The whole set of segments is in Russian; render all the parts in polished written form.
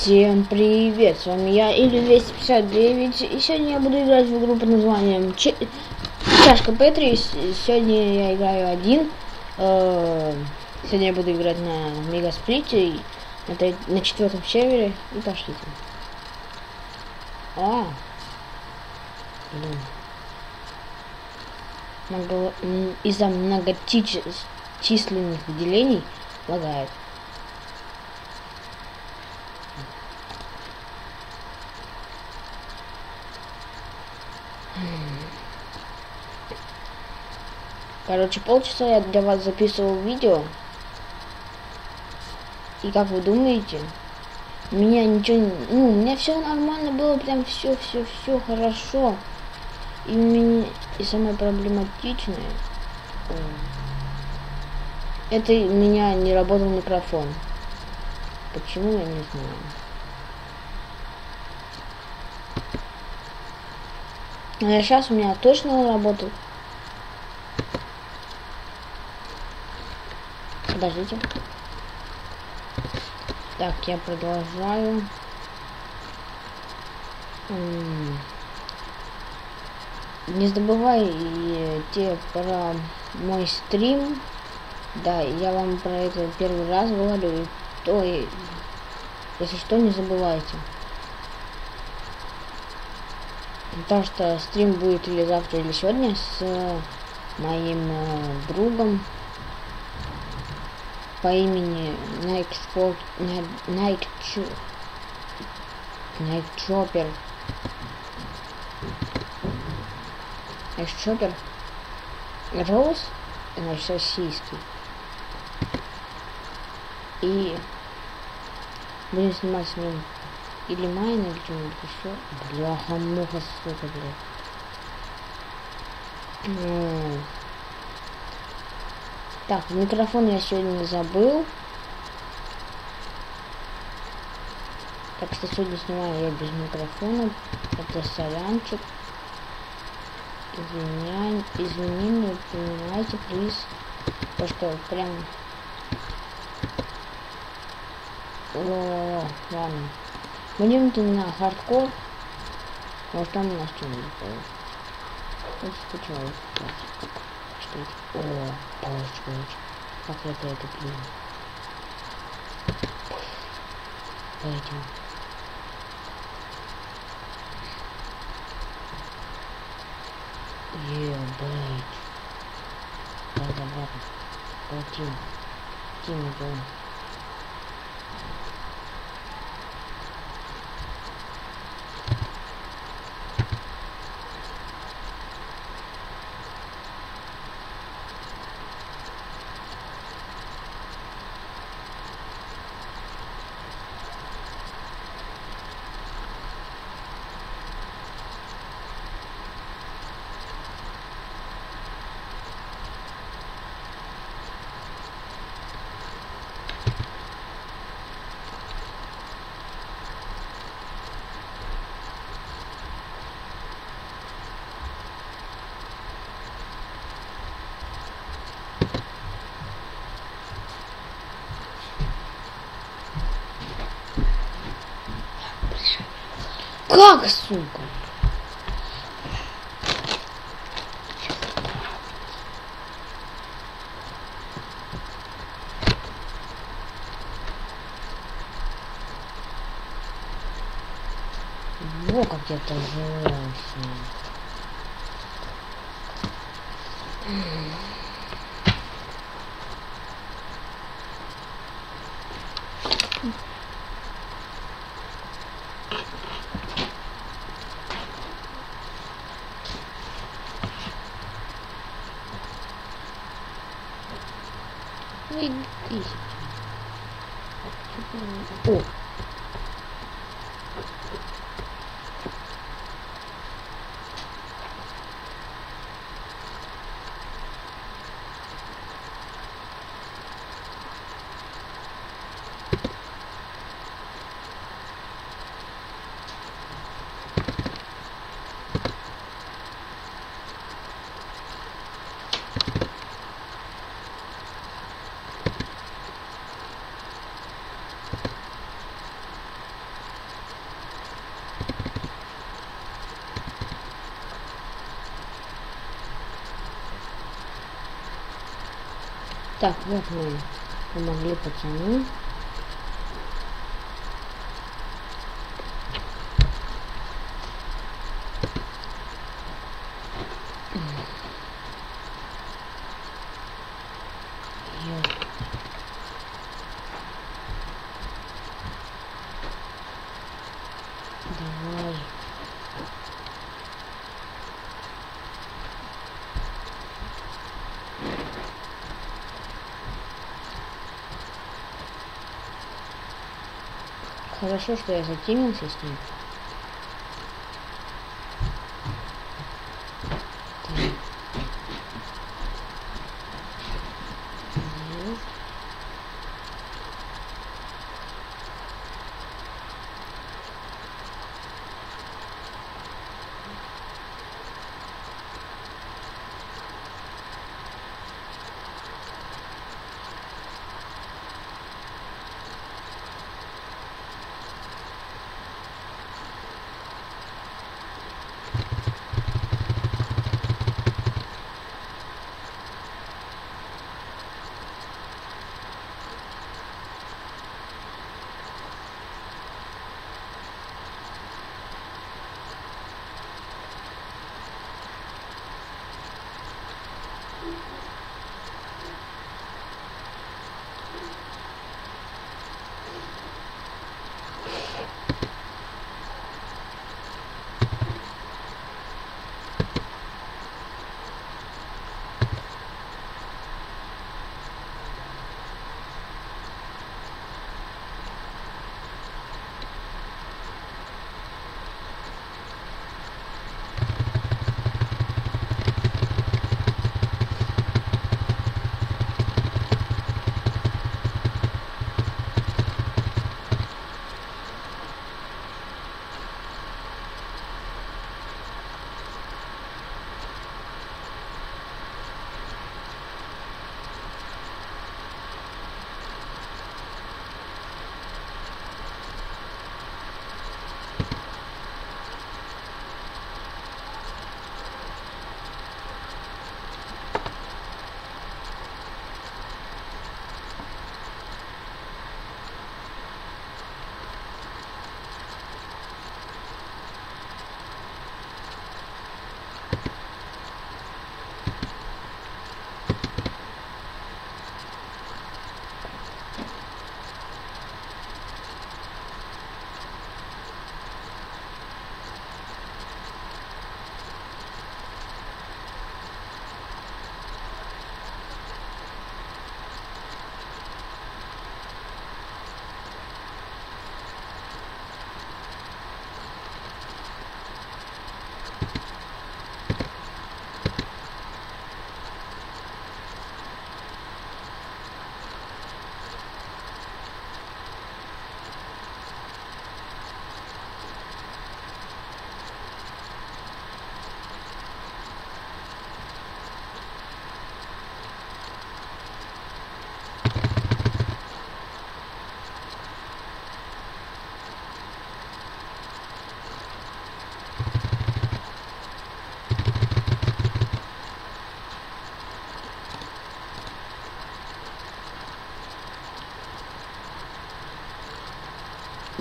Всем привет, с вами я, Или259, и сегодня я буду играть в игру под названием Чашка Петри. Сегодня я играю один. Сегодня я буду играть на Мегасплите, на 4-м сервере, и пошлите. Из-за многочисленных делений лагает. Короче, полчаса я для вас записывал видео. И как вы думаете, у меня ничего, у меня все нормально было, прям все хорошо. И самое проблематичное, это у меня не работал микрофон. Почему, я не знаю. А сейчас у меня точно работает. Подождите. Так, я продолжаю. Не забывайте про мой стрим. Да, я вам про это первый раз говорю. То, если что, не забывайте. Потому что стрим будет или завтра, или сегодня с моим другом по имени Найкчоппер. Роуз, значит, российский. И будем снимать с ним или Майн, или что-нибудь еще. Бляха-муха, сука, блядь. Так, микрофон я сегодня забыл. Так что сегодня снимаю я без микрофона. Это сорянчик. Извини, понимаете, плиз. То, что прям... Ладно. Будем идти на хардкор. Может, там у нас что-нибудь будет. Вот скучаю. Что это? Палочка. Как это блин? Пойдем. Блять. Ладно. Полтин. Идем. Как, сука? Во как я торжался. О! Так, вот мы помогли пацану. Давай. Хорошо, что я затемился с ним.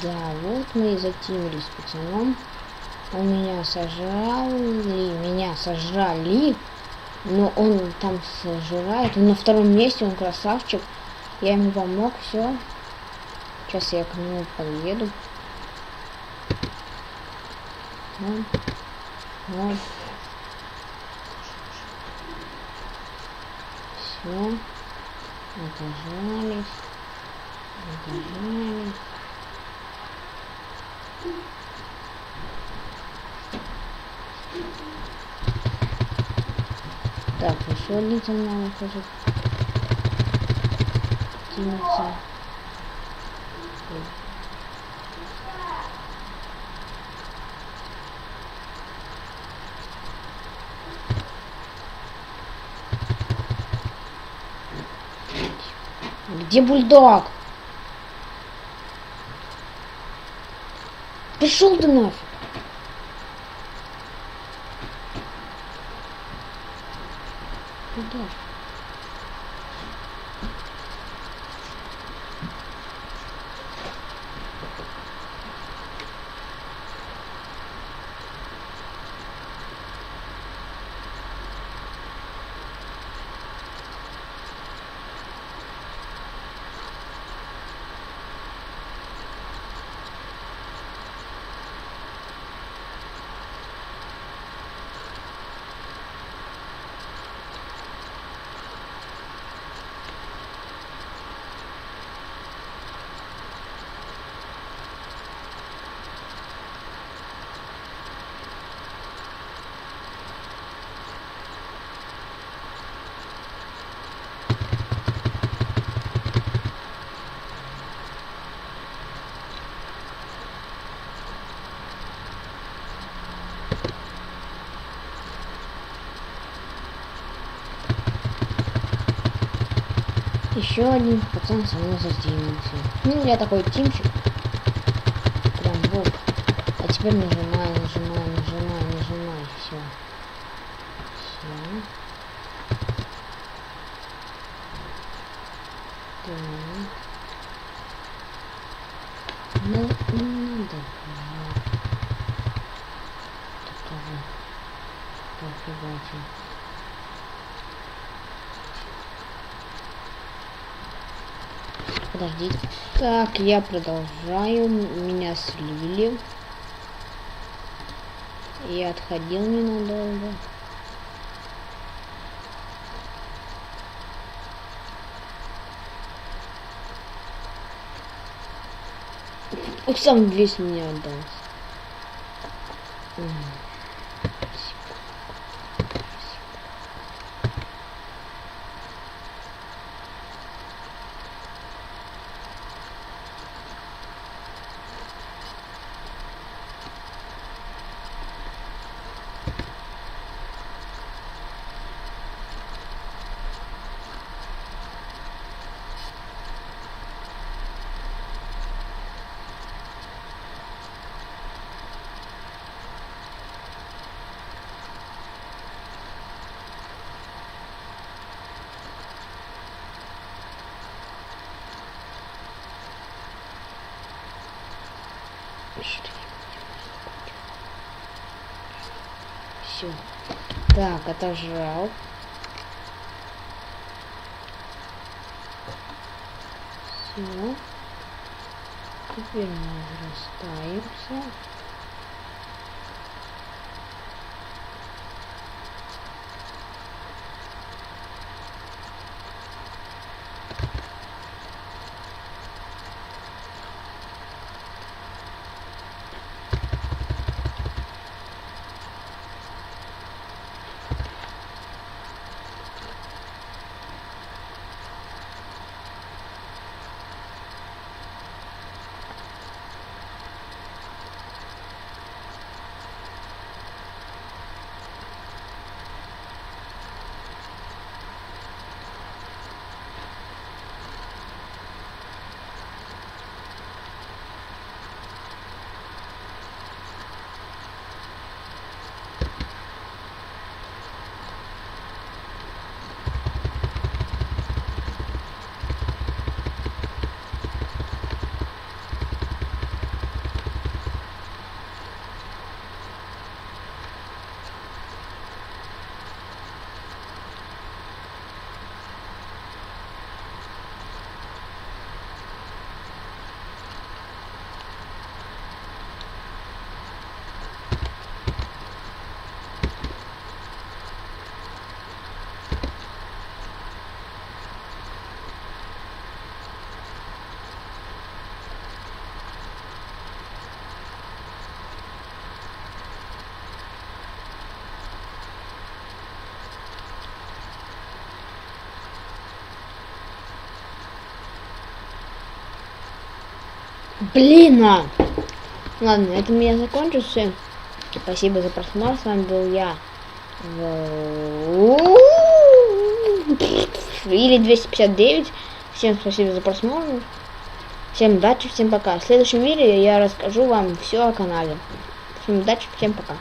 Да, вот мы и затимились с пацаном. Он меня сожрали, но он там сожрает. Он на втором месте, он красавчик. Я ему помог, все. Сейчас я к нему подъеду. Вот. Все. Отожались. Так, еще один за мной хочет тянуться. Где бульдог? Пришел ты нафиг. Куда? Еще один пацан со мной затимился. Ну, я такой тимчик. Прям вот. А теперь нажимаю. Все. Так. Ну, надо. Тут тоже. Пофигайте. Подождите. Так, я продолжаю. Меня слили. Я отходил ненадолго. Он сам весь меня отдал. Все. Так, отожрал. Все. Теперь мы разрастаемся. Блин, ладно, на этом я закончу. Всем спасибо за просмотр. С вами был я. Или 259. Всем спасибо за просмотр. Всем удачи, всем пока. В следующем видео я расскажу вам все о канале. Всем удачи, всем пока.